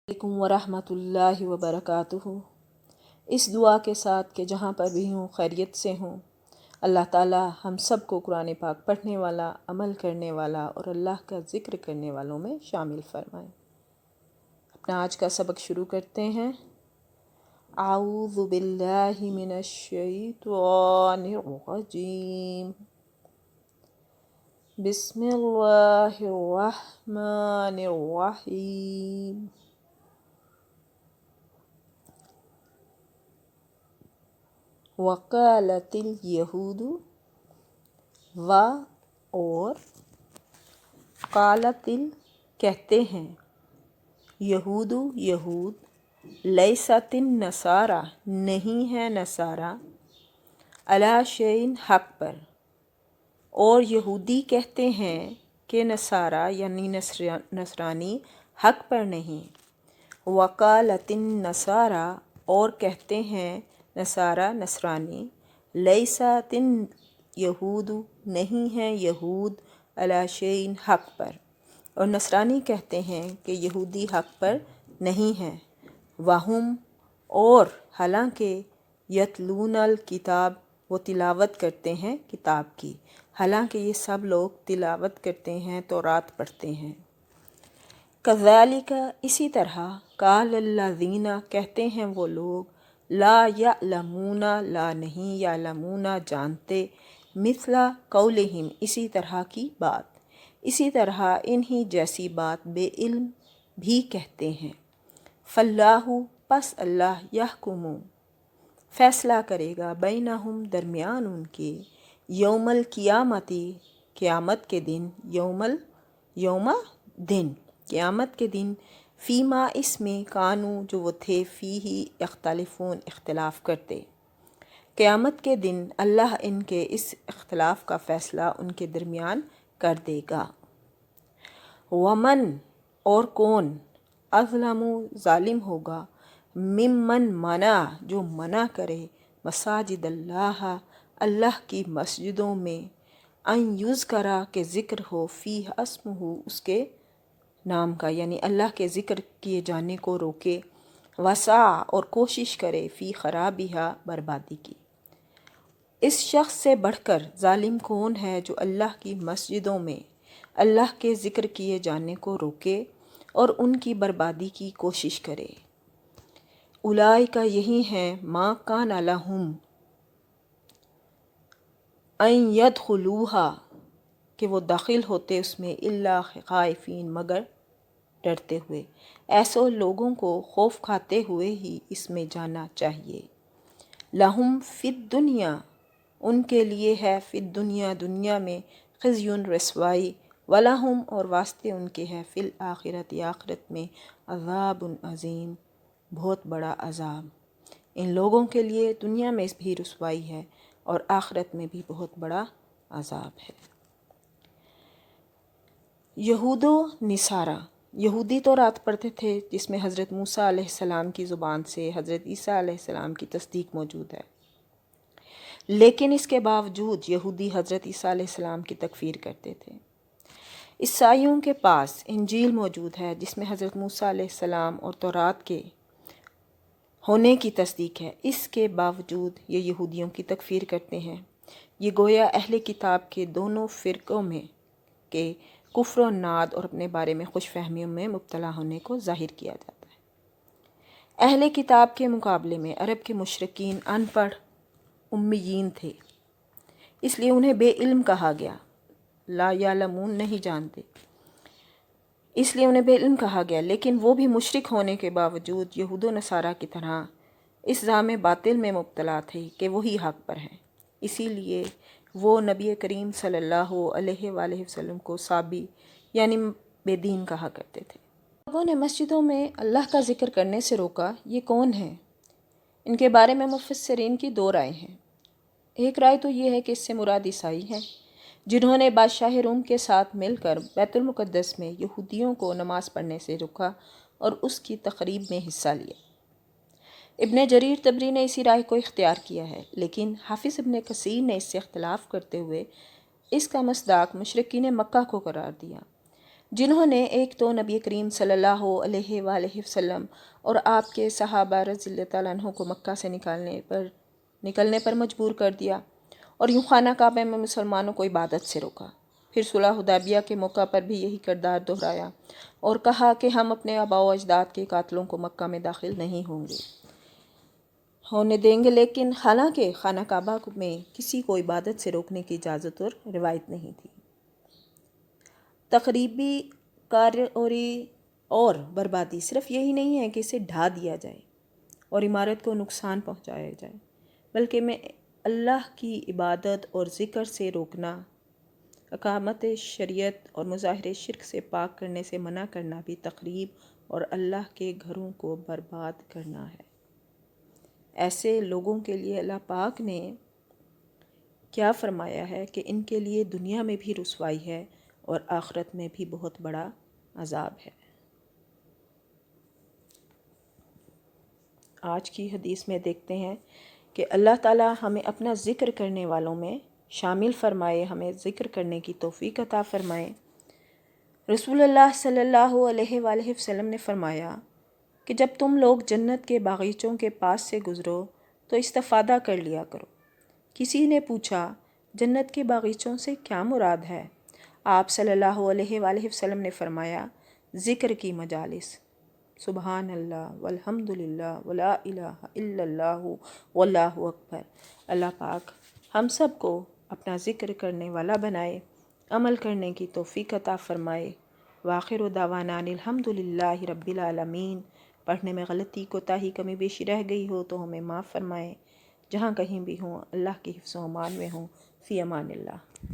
علیکم ورحمۃ اللہ وبرکاتہ۔ اس دعا کے ساتھ کہ جہاں پر بھی ہوں خیریت سے ہوں، اللہ تعالیٰ ہم سب کو قرآن پاک پڑھنے والا، عمل کرنے والا اور اللہ کا ذکر کرنے والوں میں شامل فرمائے۔ اپنا آج کا سبق شروع کرتے ہیں۔ اعوذ باللہ من الشیطان الرجیم، بسم اللہ الرحمن الرحیم۔ وقالت الیہود، و اور قالت کہتے ہیں، یہود یہود، لیست النصارى نہیں ہے نصارہ، علی شیء حق پر، اور یہودی کہتے ہیں کہ نصارہ یعنی نصرانی حق پر نہیں۔ وقالت النصارى اور کہتے ہیں نصارہ نصرانی، لیست یہود نہیں ہے یہود، علی شیء حق پر، اور نصرانی کہتے ہیں کہ یہودی حق پر نہیں ہے۔ وہم اور حالانکہ یتلون الکتاب وہ تلاوت کرتے ہیں کتاب کی، حالانکہ یہ سب لوگ تلاوت کرتے ہیں، تورات پڑھتے ہیں۔ کذالک اسی طرح، قال الذین کہتے ہیں وہ لوگ، لا یعلمون لا نہیں، یعلمون جانتے، مثل قولہم اسی طرح کی بات، اسی طرح انہی جیسی بات بے علم بھی کہتے ہیں۔ فاللہ پس اللہ یحکم فیصلہ کرے گا، بینہم درمیان ان کے، یوم القیامتی قیامت کے دن، یوم دن قیامت کے دن، فیما اس میں، کانو جو وہ تھے، فیہی یختلفون اختلاف کرتے۔ قیامت کے دن اللہ ان کے اس اختلاف کا فیصلہ ان کے درمیان کر دے گا۔ ومن اور کون، اظلم ظالم ہوگا، ممن منع جو منع کرے، مساجد اللہ اللہ کی مسجدوں میں، ان یذکر کہ ذکر ہو، فیہ اسمہ اس کے نام کا، یعنی اللہ کے ذکر کیے جانے کو روکے، وسعی اور کوشش کرے، فی خرابہا بربادی کی۔ اس شخص سے بڑھ کر ظالم کون ہے جو اللہ کی مسجدوں میں اللہ کے ذکر کیے جانے کو روکے اور ان کی بربادی کی کوشش کرے۔ اولئک یہی ہیں، ما کان لہم ان یدخلوہا کہ وہ داخل ہوتے اس میں، الا خائفین مگر ڈرتے ہوئے۔ ایسے لوگوں کو خوف کھاتے ہوئے ہی اس میں جانا چاہیے۔ لہم فی الدنیا ان کے لیے ہے، فی الدنیا دنیا میں، خزی رسوائی، ولہم اور واسطے ان کے ہے، فی الآخرۃ آخرت میں، عذاب عظیم بہت بڑا عذاب۔ ان لوگوں کے لیے دنیا میں بھی رسوائی ہے اور آخرت میں بھی بہت بڑا عذاب ہے۔ یہود و نصارہ، یہودی تورات پڑھتے تھے جس میں حضرت موسیٰ علیہ السلام کی زبان سے حضرت عیسیٰ علیہ السلام کی تصدیق موجود ہے، لیکن اس کے باوجود یہودی حضرت عیسیٰ علیہ السلام کی تکفیر کرتے تھے۔ عیسائیوں کے پاس انجیل موجود ہے جس میں حضرت موسیٰ علیہ السلام اور تورات کے ہونے کی تصدیق ہے، اس کے باوجود یہ یہودیوں کی تکفیر کرتے ہیں۔ یہ گویا اہل کتاب کے دونوں فرقوں میں کے کفر و ناد اور اپنے بارے میں خوش فہمیوں میں مبتلا ہونے کو ظاہر کیا جاتا ہے۔ اہل کتاب کے مقابلے میں عرب کے مشرکین ان پڑھ امیین تھے، اس لیے انہیں بے علم کہا گیا، لا یعلمون نہیں جانتے، اس لیے انہیں بے علم کہا گیا، لیکن وہ بھی مشرک ہونے کے باوجود یہود و نصارہ کی طرح اس ذام باطل میں مبتلا تھے کہ وہی حق پر ہیں، اسی لیے وہ نبی کریم صلی اللہ علیہ وآلہ وسلم کو صابی یعنی بے دین کہا کرتے تھے۔ لوگوں نے مسجدوں میں اللہ کا ذکر کرنے سے روکا، یہ کون ہیں؟ ان کے بارے میں مفسرین کی دو رائے ہیں۔ ایک رائے تو یہ ہے کہ اس سے مراد عیسائی ہیں، جنہوں نے بادشاہ روم کے ساتھ مل کر بیت المقدس میں یہودیوں کو نماز پڑھنے سے روکا اور اس کی تقریب میں حصہ لیا۔ ابن جریر طبری نے اسی رائے کو اختیار کیا ہے، لیکن حافظ ابن کثیر نے اس سے اختلاف کرتے ہوئے اس کا مصداق مشرکین مکہ کو قرار دیا، جنہوں نے ایک تو نبی کریم صلی اللہ علیہ وآلہ وسلم اور آپ کے صحابہ رضی اللہ تعالیٰ عنہ کو مکہ سے نکلنے پر مجبور کر دیا، اور یوں خانہ کعبہ میں مسلمانوں کو عبادت سے روکا۔ پھر صلح حدیبیہ کے موقع پر بھی یہی کردار دہرایا اور کہا کہ ہم اپنے آباء و اجداد کے قاتلوں کو مکہ میں داخل نہیں ہونے دیں گے، لیکن حالانکہ خانہ کعبہ میں کسی کو عبادت سے روکنے کی اجازت اور روایت نہیں تھی۔ تخریبی کاریگری اور بربادی صرف یہی نہیں ہے کہ اسے ڈھا دیا جائے اور عمارت کو نقصان پہنچایا جائے، بلکہ میں اللہ کی عبادت اور ذکر سے روکنا، اقامت شریعت اور مظاہر شرک سے پاک کرنے سے منع کرنا بھی تخریب اور اللہ کے گھروں کو برباد کرنا ہے۔ ایسے لوگوں کے لیے اللہ پاک نے کیا فرمایا ہے کہ ان کے لیے دنیا میں بھی رسوائی ہے اور آخرت میں بھی بہت بڑا عذاب ہے۔ آج کی حدیث میں دیکھتے ہیں کہ اللہ تعالیٰ ہمیں اپنا ذکر کرنے والوں میں شامل فرمائے، ہمیں ذکر کرنے کی توفیق عطا فرمائے۔ رسول اللہ صلی اللہ علیہ وآلہ وسلم نے فرمایا کہ جب تم لوگ جنت کے باغیچوں کے پاس سے گزرو تو استفادہ کر لیا کرو۔ کسی نے پوچھا جنت کے باغیچوں سے کیا مراد ہے؟ آپ صلی اللہ علیہ وآلہ وسلم نے فرمایا ذکر کی مجالس، سبحان اللہ والحمد للہ ولا الہ الا اللہ واللہ اکبر۔ اللہ پاک ہم سب کو اپنا ذکر کرنے والا بنائے، عمل کرنے کی توفیق عطا فرمائے۔ وآخر دعوانا ان الحمد للہ رب العالمین۔ پڑھنے میں غلطی کوتاہی کمی بیشی رہ گئی ہو تو ہمیں معاف فرمائے۔ جہاں کہیں بھی ہوں اللہ کی حفظ و امان میں ہوں، فی امان اللہ۔